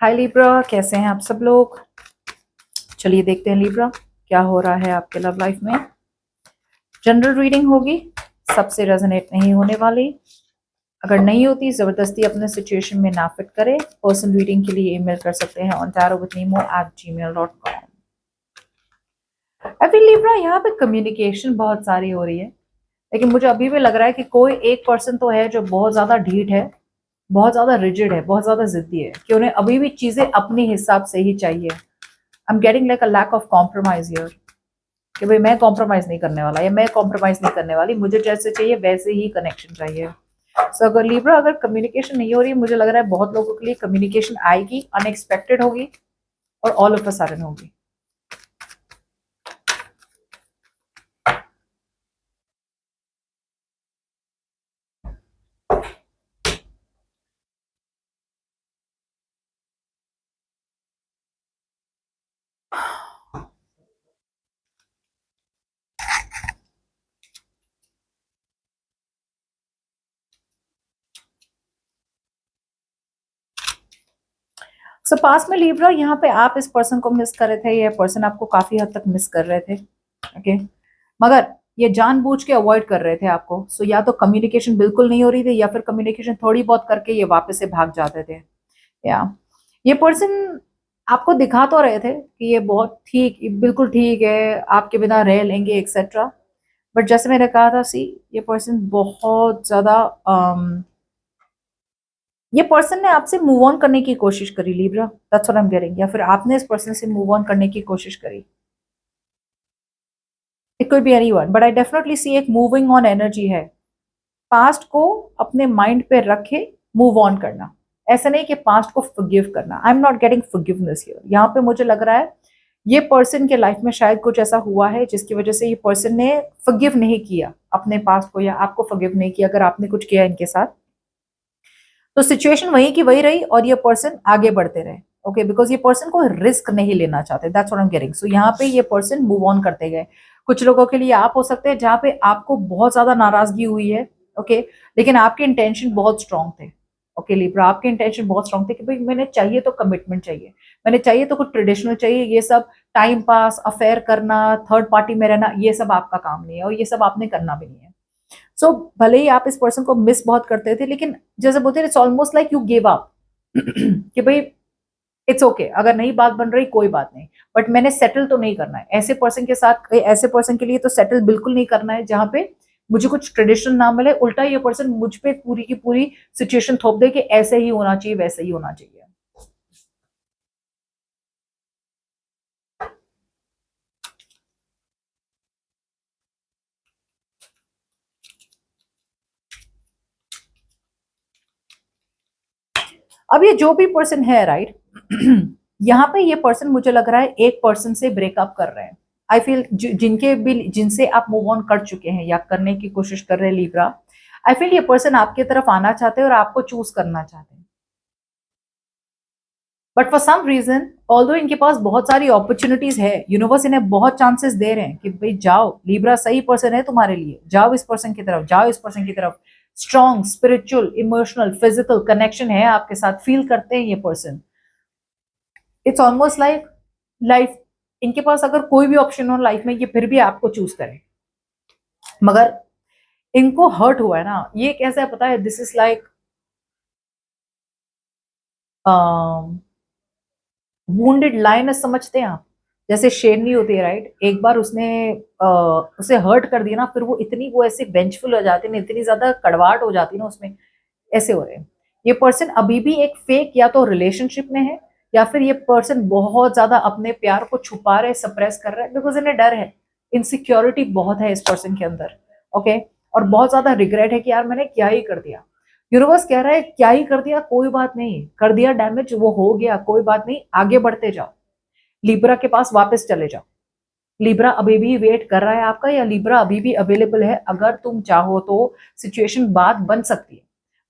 हाय Libra, कैसे हैं आप सब लोग। चलिए देखते हैं लिब्रा क्या हो रहा है आपके लव लाइफ में। जनरल रीडिंग होगी, सबसे रेजोनेट नहीं होने वाली। अगर नहीं होती जबरदस्ती अपने सिचुएशन में ना फिट करे। पर्सनल रीडिंग के लिए ईमेल कर सकते हैं ontaro@gmail.com। आई फील लिब्रा यहाँ पे कम्युनिकेशन बहुत सारी हो रही है, लेकिन मुझे अभी भी लग रहा है कि कोई एक पर्सन तो है जो बहुत ज्यादा ढीठ है, बहुत ज्यादा रिजिड है, बहुत ज्यादा जिद्दी है कि उन्हें अभी भी चीजें अपने हिसाब से ही चाहिए। I am getting like a lack of compromise here, कि भाई मैं कॉम्प्रोमाइज नहीं करने वाला या मैं कॉम्प्रोमाइज नहीं करने वाली, मुझे जैसे चाहिए वैसे ही कनेक्शन चाहिए। सो अगर लिब्रा, अगर कम्युनिकेशन नहीं हो रही है, मुझे लग रहा है बहुत लोगों के लिए कम्युनिकेशन आएगी, अनएक्सपेक्टेड होगी और ऑल ऑफ अ सडन होगी। सो पास में लिब्रा, यहाँ पे आप इस पर्सन को मिस कर रहे थे, ये पर्सन आपको काफी हद तक मिस कर रहे थे। ओके, मगर ये जानबूझ के अवॉइड कर रहे थे आपको। सो या तो कम्युनिकेशन बिल्कुल नहीं हो रही थी, या फिर कम्युनिकेशन थोड़ी बहुत करके ये वापस से भाग जाते थे। या ये पर्सन आपको दिखा तो रहे थे कि ये बहुत ठीक, बिल्कुल ठीक है, आपके बिना रह लेंगे एक्सेट्रा। बट जैसे मैंने कहा था, सी, ये पर्सन बहुत ज्यादा ये पर्सन ने आपसे मूव ऑन करने की कोशिश करी Libra, that's what I am getting. या फिर आपने इस पर्सन से मूव ऑन करने की कोशिश करी। It could be anyone, but I definitely see एक मूविंग ऑन एनर्जी है। पास्ट को अपने माइंड पे रखे मूव ऑन करना, ऐसा नहीं कि पास्ट को फॉरगिव करना। I am not getting forgiveness here. यहाँ पे मुझे लग रहा है ये पर्सन के लाइफ में शायद कुछ ऐसा हुआ है जिसकी वजह से ये पर्सन ने फॉरगिव नहीं किया अपने पास्ट को, या आपको फॉरगिव नहीं किया अगर आपने कुछ किया इनके साथ। तो सिचुएशन वही की वही रही और ये पर्सन आगे बढ़ते रहे। ओके, बिकॉज ये पर्सन को रिस्क नहीं लेना चाहते, that's what I am getting. So यहाँ पे ये पर्सन मूव ऑन करते गए। कुछ लोगों के लिए आप हो सकते हैं जहाँ पे आपको बहुत ज्यादा नाराजगी हुई है। ओके, लेकिन आपके इंटेंशन बहुत स्ट्रांग थे। ओके लिब्रा, आपके इंटेंशन बहुत स्ट्रांग थे कि भाई मैंने चाहिए तो कमिटमेंट चाहिए, मैंने चाहिए तो कुछ ट्रेडिशनल चाहिए। ये सब टाइम पास, अफेयर करना, थर्ड पार्टी में रहना, ये सब आपका काम नहीं है और ये सब आपने करना भी नहीं है। सो भले ही आप इस पर्सन को मिस बहुत करते थे, लेकिन जैसे बोलते हैं, it's almost like you give up कि भाई इट्स ओके, अगर नहीं बात बन रही कोई बात नहीं, बट मैंने सेटल तो नहीं करना है ऐसे पर्सन के साथ। ऐसे पर्सन के लिए तो सेटल बिल्कुल नहीं करना है जहां पे मुझे कुछ ट्रेडिशन ना मिले, उल्टा ये पर्सन मुझ पे पूरी की पूरी सिचुएशन थोप दे कि ऐसे ही होना चाहिए, वैसे ही होना चाहिए। अब ये जो भी पर्सन है, राइट, यहाँ पे ये पर्सन मुझे लग रहा है एक पर्सन से ब्रेकअप कर रहे हैं। आई फील जिनके भी, जिनसे आप मूव ऑन कर चुके हैं या करने की कोशिश कर रहे हैं लिब्रा, आई फील ये पर्सन आपके तरफ आना चाहते हैं और आपको चूज करना चाहते हैं। But for some reason, although इनके पास बहुत सारी अपॉर्चुनिटीज है, यूनिवर्स इन्हें बहुत चांसेस दे रहे हैं कि भाई जाओ लिब्रा, सही पर्सन है तुम्हारे लिए, जाओ इस पर्सन की तरफ, जाओ इस पर्सन की तरफ। Strong spiritual, emotional, physical connection है आपके साथ, फील करते हैं ये person. It's almost like life, इनके पास अगर कोई भी ऑप्शन हो लाइफ में, ये फिर भी आपको चूज करें। मगर इनको हर्ट हुआ है ना, ये कैसा है पता है, this is like wounded lion, समझते हैं आप। जैसे शेरनी होती है, राइट, एक बार उसने उसे हर्ट कर दिया ना, फिर वो इतनी, वो ऐसे वेंचफुल हो जाती है ना, इतनी ज्यादा कड़वाहट हो जाती है ना उसमें। ऐसे हो रहे हैं। ये पर्सन अभी भी एक फेक या तो रिलेशनशिप में है, या फिर ये पर्सन बहुत ज्यादा अपने प्यार को छुपा रहे, सप्रेस कर रहा है, बिकॉज इन्हें डर है, इनसिक्योरिटी बहुत है इस पर्सन के अंदर। ओके, और बहुत ज्यादा रिग्रेट है कि यार मैंने क्या ही कर दिया। यूनिवर्स कह रहा है क्या ही कर दिया, कोई बात नहीं, कर दिया डैमेज, वो हो गया, कोई बात नहीं, आगे बढ़ते जाओ। लिब्रा के पास वापस चले जाओ। लिब्रा अभी भी वेट कर रहा है आपका, या लिब्रा अभी भी अवेलेबल है, अगर तुम चाहो तो सिचुएशन बात बन सकती है।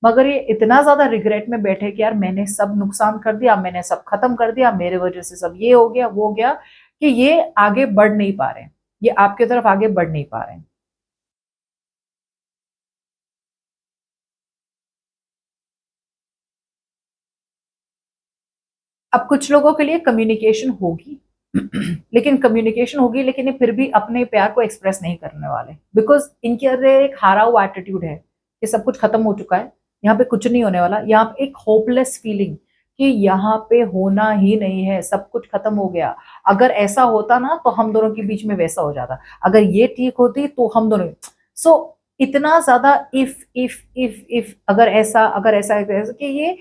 मगर ये इतना ज्यादा रिग्रेट में बैठे कि यार मैंने सब नुकसान कर दिया, मैंने सब खत्म कर दिया, मेरे वजह से सब ये हो गया वो हो गया, कि ये आगे बढ़ नहीं पा रहे हैं, ये आपके तरफ आगे बढ़ नहीं पा रहे हैं। अब कुछ लोगों के लिए कम्युनिकेशन होगी लेकिन कम्युनिकेशन होगी, लेकिन ये फिर भी अपने प्यार को एक्सप्रेस नहीं करने वाले, बिकॉज इनके अंदर एक हारा हुआ एटीट्यूड है कि सब कुछ खत्म हो चुका है, यहाँ पे कुछ नहीं होने वाला, यहाँ पे एक होपलेस फीलिंग कि यहाँ पे होना ही नहीं है, सब कुछ खत्म हो गया। अगर ऐसा होता ना तो हम दोनों के बीच में वैसा हो जाता, अगर ये ठीक होती तो हम दोनों। सो इतना ज्यादा इफ अगर ऐसा कि ये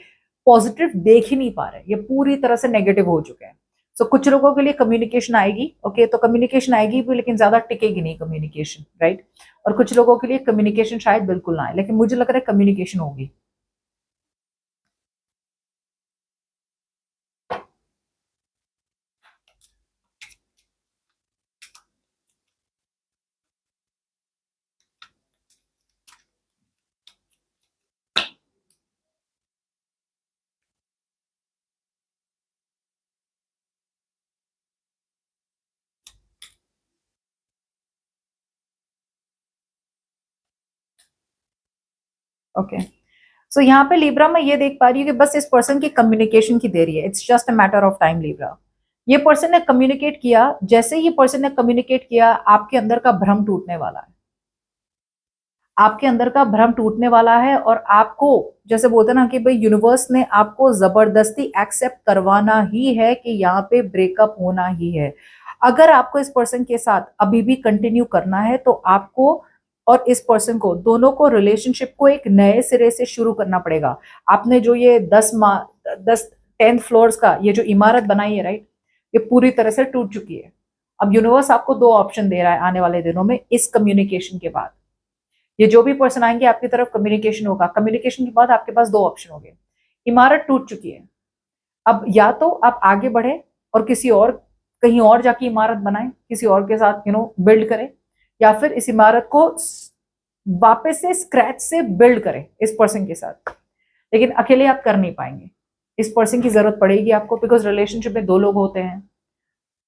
पॉजिटिव देख ही नहीं पा रहे, ये पूरी तरह से नेगेटिव हो चुके हैं। सो कुछ लोगों के लिए कम्युनिकेशन आएगी, ओके, तो कम्युनिकेशन आएगी भी, लेकिन ज्यादा टिकेगी नहीं कम्युनिकेशन, राइट। और कुछ लोगों के लिए कम्युनिकेशन शायद बिल्कुल ना आए, लेकिन मुझे लग रहा है कम्युनिकेशन होगी। ओके, सो यहाँ पे लिब्रा मैं ये देख पा रही हूँ कि बस इस पर्सन की कम्युनिकेशन की देरी है, it's just a matter of time Libra. ये पर्सन ने कम्युनिकेट किया, जैसे ही पर्सन ने कम्युनिकेट किया आपके अंदर का भ्रम टूटने वाला है, आपके अंदर का भ्रम टूटने वाला है, और आपको जैसे बोलते हैं ना कि भाई यूनिवर्स ने आपको जबरदस्ती एक्सेप्ट करवाना ही है कि यहाँ पे ब्रेकअप होना ही है। अगर आपको इस पर्सन के साथ अभी भी कंटिन्यू करना है तो आपको और इस पर्सन को, दोनों को, रिलेशनशिप को एक नए सिरे से शुरू करना पड़ेगा। आपने जो ये 10 फ्लोर्स का ये जो इमारत बनाई है, राइट, ये पूरी तरह से टूट चुकी है। अब यूनिवर्स आपको दो ऑप्शन दे रहा है आने वाले दिनों में इस कम्युनिकेशन के बाद। ये जो भी पर्सन आएंगे आपकी तरफ, कम्युनिकेशन होगा, कम्युनिकेशन के बाद आपके पास दो ऑप्शन होंगे। इमारत टूट चुकी है, अब या तो आप आगे बढ़े और किसी और, कहीं और जाके इमारत बनाएं, किसी और के साथ बिल्ड करें, या फिर इस इमारत को वापस से स्क्रैच से बिल्ड करें इस पर्सन के साथ। लेकिन अकेले आप कर नहीं पाएंगे, इस पर्सन की जरूरत पड़ेगी आपको, बिकॉज रिलेशनशिप में दो लोग होते हैं।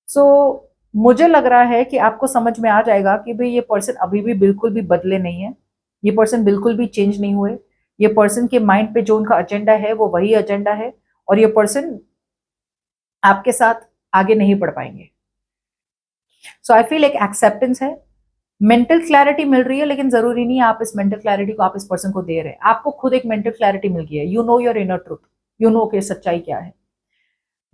सो मुझे लग रहा है कि आपको समझ में आ जाएगा कि भाई ये पर्सन अभी भी बिल्कुल भी बदले नहीं है, ये पर्सन बिल्कुल भी चेंज नहीं हुए, ये पर्सन के माइंड पे जो उनका एजेंडा है वो वही एजेंडा है, और ये पर्सन आपके साथ आगे नहीं बढ़ पाएंगे। सो आई फील एक एक्सेप्टेंस है, मेंटल क्लैरिटी मिल रही है, लेकिन जरूरी नहीं है आप इस मेंटल क्लैरिटी को आप इस पर्सन को दे रहे हैं, आपको खुद एक मेंटल क्लैरिटी मिल गई है, you know your inner truth, you know कि सच्चाई क्या है।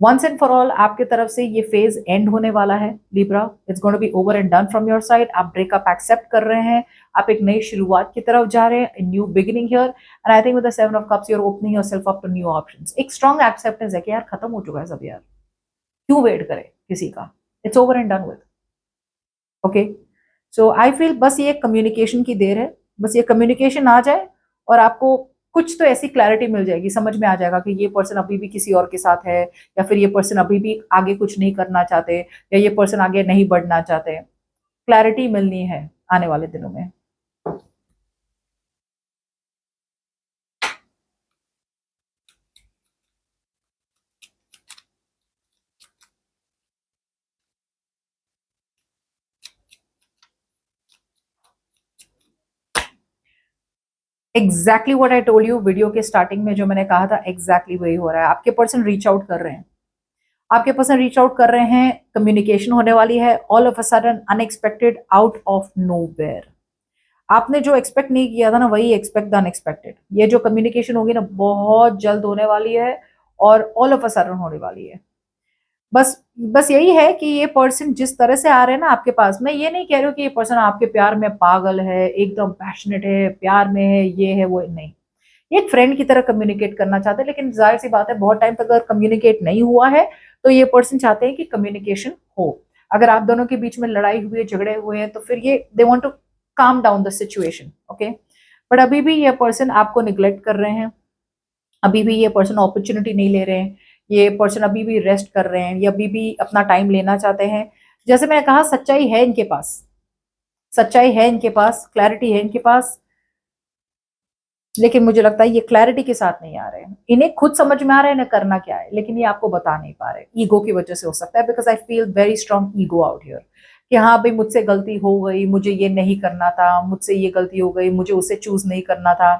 वंस एंड फॉर ऑल आपके तरफ से ये फेज एंड होने वाला है Libra, it's going to be over and done from your side. आप ब्रेकअप एक्सेप्ट कर रहे हैं, आप एक नई शुरुआत की तरफ जा रहे हैं, new beginning here, and I think with the 7 of cups you are opening yourself up to new options. एक स्ट्रॉन्ग एक्सेप्टेंस है कि यार खत्म हो चुका है सब यार, क्यों वेट करे किसी का, it's over and done with. Okay, so I feel बस ये कम्युनिकेशन की देर है, बस ये कम्युनिकेशन आ जाए और आपको कुछ तो ऐसी क्लैरिटी मिल जाएगी, समझ में आ जाएगा कि ये पर्सन अभी भी किसी और के साथ है, या फिर ये पर्सन अभी भी आगे कुछ नहीं करना चाहते, या ये पर्सन आगे नहीं बढ़ना चाहते। क्लैरिटी मिलनी है आने वाले दिनों में। Exactly what I told you video के स्टार्टिंग में, जो मैंने कहा था एग्जैक्टली वही हो रहा है। आपके पर्सन रीच आउट कर रहे हैं, आपके पर्सन रीच आउट कर रहे हैं, कम्युनिकेशन होने वाली है, all of a sudden, unexpected, out of nowhere. आपने जो एक्सपेक्ट नहीं किया था ना, वही एक्सपेक्ट द अनएक्सपेक्टेड। ये जो कम्युनिकेशन होगी ना बहुत जल्द होने वाली है, और ऑल ऑफ अ सडन होने वाली है। बस बस यही है कि ये पर्सन जिस तरह से आ रहे हैं ना आपके पास, मैं ये नहीं कह रही हूँ कि ये पर्सन आपके प्यार में पागल है, एकदम पैशनेट है, प्यार में है, ये है वो नहीं। ये एक फ्रेंड की तरह कम्युनिकेट करना चाहते हैं, लेकिन जाहिर सी बात है बहुत टाइम तक अगर कम्युनिकेट नहीं हुआ है तो ये पर्सन चाहते हैं कि कम्युनिकेशन हो। अगर आप दोनों के बीच में लड़ाई हुई है, झगड़े हुए हैं, तो फिर ये they want to calm down the situation, okay. But अभी भी ये पर्सन आपको निग्लेक्ट कर रहे हैं, अभी भी ये पर्सन अपॉर्चुनिटी नहीं ले रहे हैं, ये पर्सन अभी भी रेस्ट कर रहे हैं, ये अभी भी अपना टाइम लेना चाहते हैं। जैसे मैंने कहा, सच्चाई है इनके पास, सच्चाई है इनके पास, क्लैरिटी है इनके पास, लेकिन मुझे लगता है ये क्लैरिटी के साथ नहीं आ रहे हैं। इन्हें खुद समझ में आ रहा है इन्हें करना क्या है, लेकिन ये आपको बता नहीं पा रहे, ईगो की वजह से हो सकता है, because I feel very strong ego out here कि हाँ भाई मुझसे गलती हो गई, मुझे ये नहीं करना था, मुझसे ये गलती हो गई, मुझे उसे चूज नहीं करना था।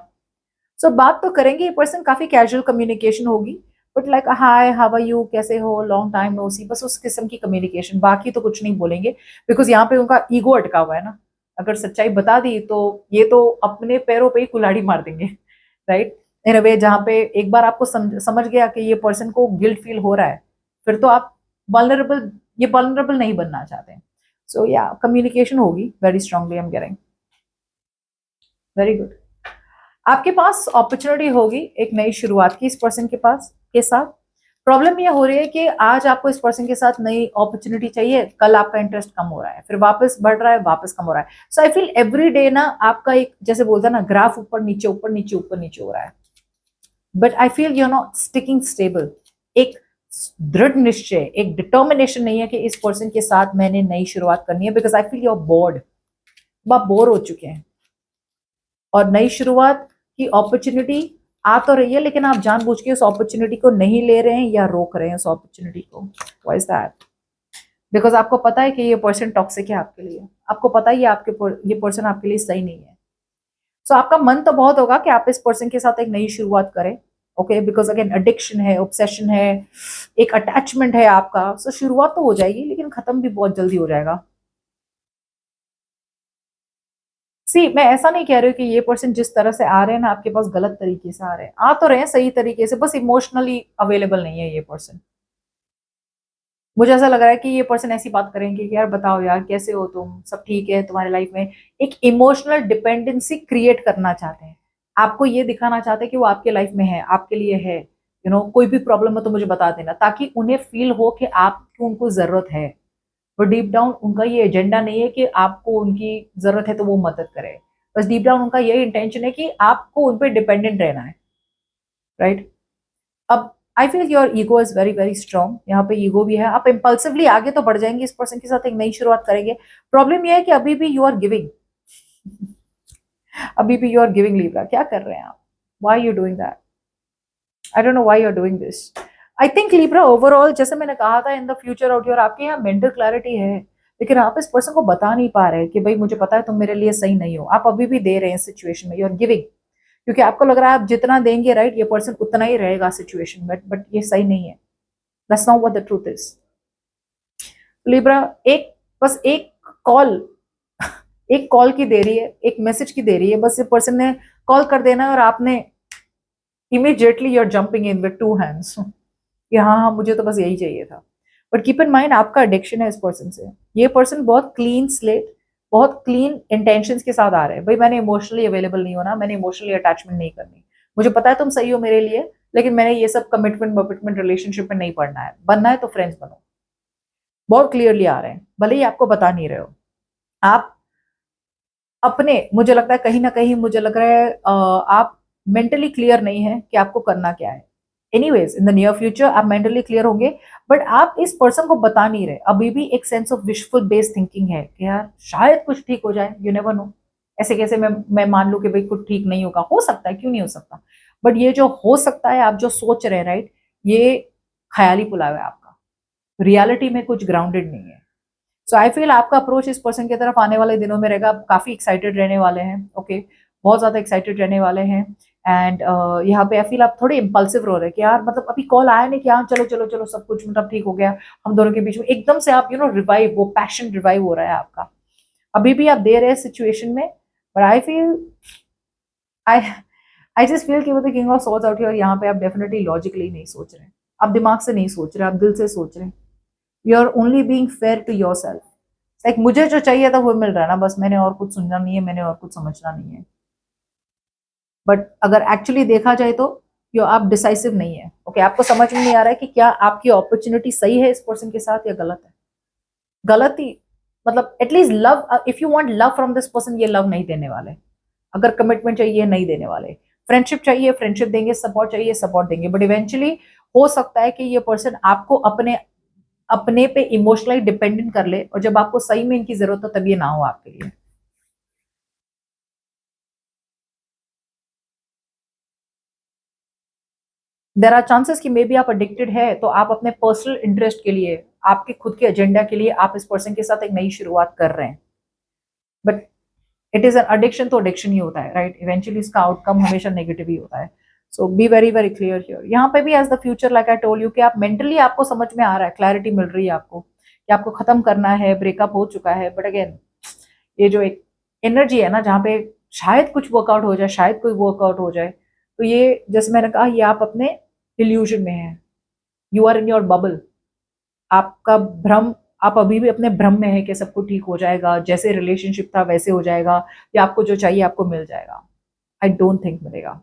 सो बात तो करेंगे, ये पर्सन काफी कैजुअल कम्युनिकेशन होगी, but like hi how are you, कैसे हो, लॉन्ग टाइम नो सी, बस उस किस्म की कम्युनिकेशन, बाकी तो कुछ नहीं बोलेंगे, बिकॉज यहाँ पे उनका ईगो अटका हुआ है ना। अगर सच्चाई बता दी तो ये तो अपने पैरों पे ही कुल्हाड़ी मार देंगे, राइट। इन अ वे जहाँ पे एक बार आपको समझ गया कि ये पर्सन को गिल्ट फील हो रहा है, फिर तो आप वल्नरेबल, ये वल्नरेबल नहीं बनना चाहते। सो या कम्युनिकेशन होगी very strongly, I am getting. Very good. आपके पास अपॉर्चुनिटी होगी एक नई शुरुआत की इस पर्सन के पास के साथ। प्रॉब्लम ये हो रही है कि आज आपको इस पर्सन के साथ नई अपॉर्चुनिटी चाहिए, कल आपका इंटरेस्ट कम हो रहा है, फिर वापस बढ़ रहा है, वापस कम हो रहा है। सो आई फील एवरी डे ना आपका एक, जैसे बोलते हैं ना, ग्राफ ऊपर नीचे ऊपर नीचे ऊपर नीचे हो रहा है। But I feel you are not sticking stable. एक दृढ़ निश्चय, एक डिटर्मिनेशन नहीं है कि इस पर्सन के साथ मैंने नई शुरुआत करनी है, because I feel you are bored, आप बोर हो चुके हैं। और नई शुरुआत की अपॉर्चुनिटी आ तो रही है, लेकिन आप जानबूझ के उस अपॉर्चुनिटी को नहीं ले रहे हैं या रोक रहे हैं उस अपॉर्चुनिटी को। Why is that? बिकॉज आपको पता है कि ये पर्सन टॉक्सिक है आपके लिए, आपको पता है ये पर्सन आपके लिए सही नहीं है। सो आपका मन तो बहुत होगा कि आप इस पर्सन के साथ एक नई शुरुआत करें, ओके, बिकॉज अगेन एडिक्शन है, ऑब्सेशन है, एक अटैचमेंट है आपका। सो शुरुआत तो हो जाएगी, लेकिन खत्म भी बहुत जल्दी हो जाएगा। सी, मैं ऐसा नहीं कह रही हूँ कि ये पर्सन जिस तरह से आ रहे हैं ना आपके पास गलत तरीके से आ रहे हैं, आ तो रहे हैं सही तरीके से, बस इमोशनली अवेलेबल नहीं है ये पर्सन। मुझे ऐसा लग रहा है कि ये पर्सन ऐसी बात करेंगे कि यार बताओ यार कैसे हो तुम, सब ठीक है तुम्हारी लाइफ में। एक इमोशनल डिपेंडेंसी क्रिएट करना चाहते हैं, आपको ये दिखाना चाहते हैं कि वो आपके लाइफ में है, आपके लिए है। कोई भी प्रॉब्लम हो तो मुझे बता देना, ताकि उन्हें फील हो कि आपको उनको जरूरत है। और डीप डाउन उनका ये एजेंडा नहीं है कि आपको उनकी जरूरत है तो वो मदद करे, बस डीप डाउन उनका यही इंटेंशन है कि आपको उन पर डिपेंडेंट रहना है, राइट। अब I feel your ego is very very strong, यहाँ पे ईगो भी है, आप इम्पल्सिवली आगे तो बढ़ जाएंगे, इस पर्सन के साथ एक नई शुरुआत करेंगे। प्रॉब्लम यह है कि अभी भी यू आर गिविंग, अभी भी यू आर गिविंग। लीब्रा, क्या कर रहे हैं आप? Why you doing that? I don't know why you are doing this. I think Libra overall, जैसे मैंने कहा था, in the future out your, आपके यहाँ मेंटल क्लैरिटी है, लेकिन आप इस पर्सन को बता नहीं पा रहे कि भाई मुझे पता है तुम मेरे लिए सही नहीं हो। आप अभी भी दे रहे हैं सिचुएशन में, यू आर गिविंग, क्योंकि आपको लग रहा है आप जितना देंगे, राइट, ये पर्सन उतना ही रहेगा सिचुएशन में, बट ये सही नहीं है। That's not what the truth is. Libra, एक, बस एक कॉल, एक कॉल की देरी है, एक मैसेज की देरी है, बस ये पर्सन ने कॉल कर देना है और आपने immediately you are jumping in with two hands कि हाँ हाँ मुझे तो बस यही चाहिए था। बट कीप इन माइंड आपका एडिक्शन है इस पर्सन से। ये पर्सन बहुत क्लीन स्लेट, बहुत क्लीन इंटेंशंस के साथ आ रहे हैं, भाई मैंने इमोशनली अवेलेबल नहीं होना, मैंने इमोशनली अटैचमेंट नहीं करनी, मुझे पता है तुम सही हो मेरे लिए, लेकिन मैंने ये सब कमिटमेंट रिलेशनशिप में नहीं पढ़ना है, बनना है तो फ्रेंड्स बनो। बहुत क्लियरली आ रहे हैं, भले ही आपको बता नहीं रहे हो। आप अपने, मुझे लगता है कहीं ना कहीं मुझे लग रहा है आप मेंटली क्लियर नहीं है कि आपको करना क्या है। Anyways in the near future आप मेंटली क्लियर होंगे, बट आप इस पर्सन को बता नहीं रहे, अभी भी एक sense of wishful based thinking है कि यार शायद कुछ ठीक हो जाए, यू नेवर नो। ऐसे कैसे मैं मान लूं कि भाई कुछ ठीक नहीं होगा, हो सकता है, क्यों नहीं हो सकता। बट ये जो हो सकता है, आप जो सोच रहे हैं, राइट, ये ख्याली पुलाव है आपका, रियलिटी में कुछ ग्राउंडेड नहीं है। सो आई फील आपका अप्रोच इस पर्सन की तरफ आने वाले दिनों में रहेगा, आप काफी एक्साइटेड रहने वाले हैं, ओके, बहुत ज्यादा एक्साइटेड रहने वाले हैं। एंड यहाँ पे आई फील आप थोड़े इम्पल्सिव हो रहे हैं कि यार मतलब अभी कॉल आया नहीं कि हाँ चलो चलो चलो सब कुछ मतलब ठीक हो गया हम दोनों के बीच में, एकदम से आप रिवाइव, वो पैशन रिवाइव हो रहा है आपका। अभी भी आप दे रहे हैं सिचुएशन में, but I feel, I I just feel कि वो the king of swords out here, यहाँ पे आप डेफिनेटली लॉजिकली नहीं सोच रहे, आप दिमाग से नहीं सोच रहे, आप दिल से सोच रहे हैं। You are only being fair to yourself, like मुझे जो चाहिए था वो मिल रहा है ना, बस मैंने और कुछ सुनना नहीं है, मैंने और कुछ समझना नहीं है। बट अगर एक्चुअली देखा जाए तो यो आप डिसाइसिव नहीं है, ओके, आपको समझ में नहीं आ रहा है कि क्या आपकी अपॉर्चुनिटी सही है इस पर्सन के साथ या गलत है। गलत ही मतलब at least love, if you want love from this person, ये लव नहीं देने वाले। अगर कमिटमेंट चाहिए नहीं देने वाले, फ्रेंडशिप चाहिए फ्रेंडशिप देंगे, सपोर्ट चाहिए सपोर्ट देंगे, बट इवेंचुअली हो सकता है कि ये पर्सन आपको अपने अपने पे इमोशनली डिपेंडेंट कर ले, और जब आपको सही में इनकी जरूरत हो तब ये ना हो आपके लिए। देर आर चांसेस कि मे बी आप एडिक्टेड है, तो आप अपने पर्सनल इंटरेस्ट के लिए, आपके खुद के एजेंडा के लिए आप इस पर्सन के साथ एक नई शुरुआत कर रहे हैं। But it is an addiction, तो एडिक्शन ही होता है, राइट, इवेंचुअली इसका आउटकम हमेशा नेगेटिव ही होता है। So be very very clear here. यहाँ पे भी as the future like I told you कि आप मेंटली आपको समझ में आ रहा है, क्लैरिटी मिल रही है आपको कि आपको खत्म करना है, ब्रेकअप हो चुका है, बट अगेन ये जो एक एनर्जी है ना जहाँ पे शायद कुछ वर्कआउट हो जाए, शायद कोई वर्कआउट हो जाए, तो ये जैसे मैंने कहा ये आप अपने इल्यूजन में है, you are in your bubble, आपका भ्रम, आप अभी भी अपने भ्रम में है कि सब कुछ ठीक हो जाएगा, जैसे रिलेशनशिप था वैसे हो जाएगा, या आपको जो चाहिए आपको मिल जाएगा। आई डोंट थिंक मिलेगा।